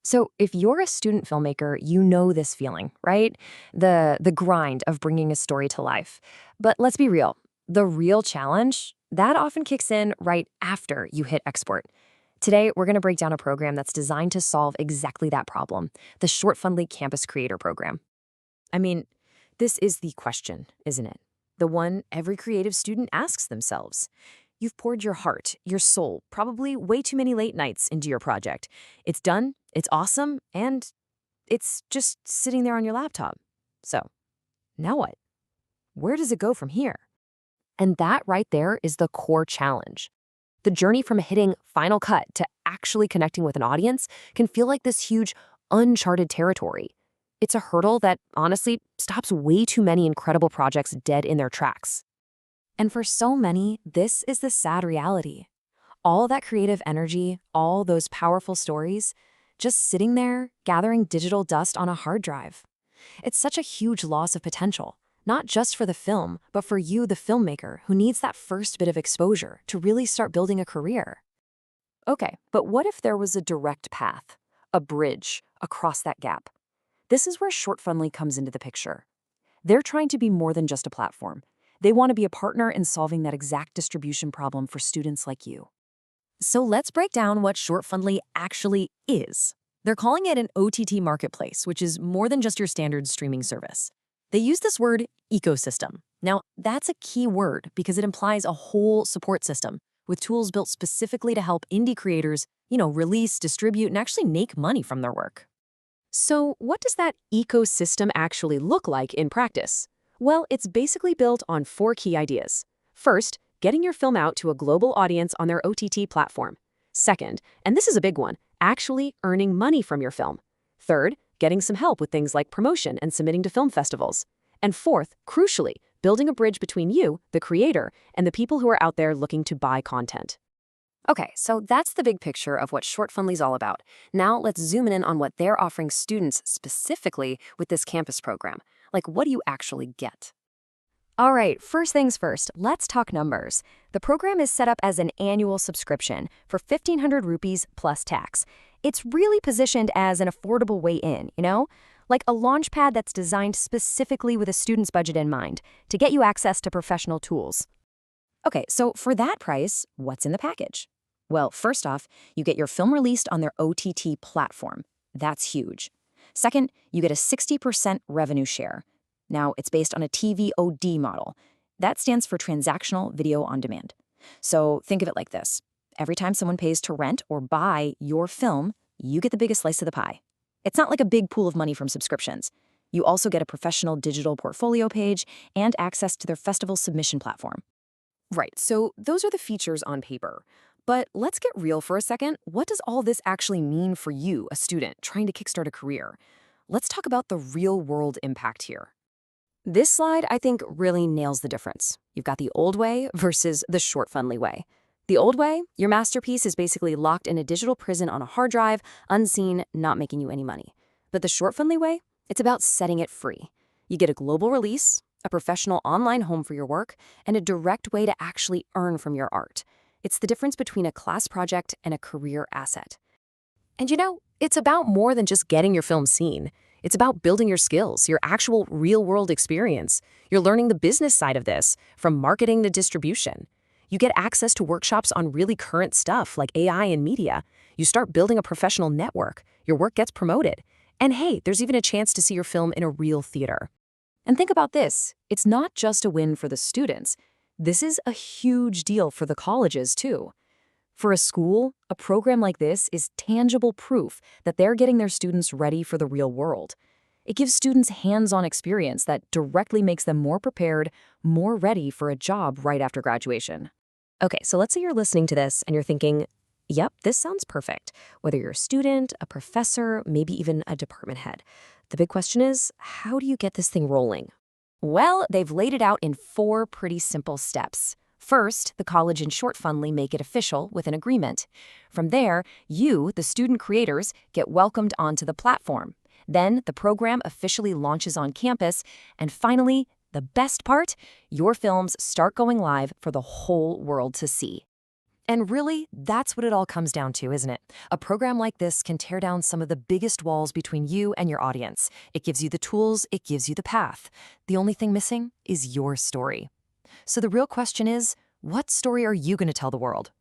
So if you're a student filmmaker, you know this feeling, right? The grind of bringing a story to life. But let's be real. The real challenge, that often kicks in right after you hit export. Today, we're going to break down a program that's designed to solve exactly that problem, the Shortfundly Campus Creator Program. I mean, this is the question, isn't it? The one every creative student asks themselves. You've poured your heart, your soul, probably way too many late nights into your project. It's done, it's awesome, and it's just sitting there on your laptop. So, now what? Where does it go from here? And that right there is the core challenge. The journey from hitting final cut to actually connecting with an audience can feel like this huge, uncharted territory. It's a hurdle that, honestly, stops way too many incredible projects dead in their tracks. And for so many, this is the sad reality. All that creative energy, all those powerful stories, just sitting there, gathering digital dust on a hard drive. It's such a huge loss of potential, not just for the film, but for you, the filmmaker, who needs that first bit of exposure to really start building a career. Okay, but what if there was a direct path, a bridge across that gap? This is where Shortfundly comes into the picture. They're trying to be more than just a platform. They want to be a partner in solving that exact distribution problem for students like you. So let's break down what Shortfundly actually is. They're calling it an OTT marketplace, which is more than just your standard streaming service. They use this word ecosystem. Now, that's a key word because it implies a whole support system with tools built specifically to help indie creators, release, distribute, and actually make money from their work. So, what does that ecosystem actually look like in practice? Well, it's basically built on 4 key ideas. First, getting your film out to a global audience on their OTT platform. Second, and this is a big one, actually earning money from your film. Third, getting some help with things like promotion and submitting to film festivals. And fourth, crucially, building a bridge between you, the creator, and the people who are out there looking to buy content. Okay, so that's the big picture of what Shortfundly's all about. Now let's zoom in on what they're offering students specifically with this campus program. Like, what do you actually get? All right, first things first, let's talk numbers. The program is set up as an annual subscription for 1,500 rupees plus tax. It's really positioned as an affordable way in, like a launchpad that's designed specifically with a student's budget in mind to get you access to professional tools. Okay, so for that price, what's in the package? Well, first off, you get your film released on their OTT platform. That's huge. Second, you get a 60% revenue share. Now, it's based on a TVOD model. That stands for Transactional Video on Demand. So think of it like this. Every time someone pays to rent or buy your film, you get the biggest slice of the pie. It's not like a big pool of money from subscriptions. You also get a professional digital portfolio page and access to their festival submission platform. Right, so those are the features on paper. But let's get real for a second. What does all this actually mean for you, a student, trying to kickstart a career? Let's talk about the real-world impact here. This slide, I think, really nails the difference. You've got the old way versus the Shortfundly way. The old way, your masterpiece is basically locked in a digital prison on a hard drive, unseen, not making you any money. But the Shortfundly way, it's about setting it free. You get a global release, a professional online home for your work, and a direct way to actually earn from your art. It's the difference between a class project and a career asset. And it's about more than just getting your film seen. It's about building your skills, your actual real-world experience. You're learning the business side of this, from marketing to distribution. You get access to workshops on really current stuff like AI and media. You start building a professional network. Your work gets promoted. And hey, there's even a chance to see your film in a real theater. And think about this. It's not just a win for the students. This is a huge deal for the colleges, too. For a school, a program like this is tangible proof that they're getting their students ready for the real world. It gives students hands-on experience that directly makes them more prepared, more ready for a job right after graduation. Okay, so let's say you're listening to this and you're thinking, yep, this sounds perfect. Whether you're a student, a professor, maybe even a department head. The big question is, how do you get this thing rolling? Well, they've laid it out in 4 pretty simple steps. First, the college and Shortfundly make it official with an agreement. From there, you, the student creators, get welcomed onto the platform. Then, the program officially launches on campus. And finally, the best part, your films start going live for the whole world to see. And really, that's what it all comes down to, isn't it? A program like this can tear down some of the biggest walls between you and your audience. It gives you the tools, it gives you the path. The only thing missing is your story. So the real question is, what story are you going to tell the world?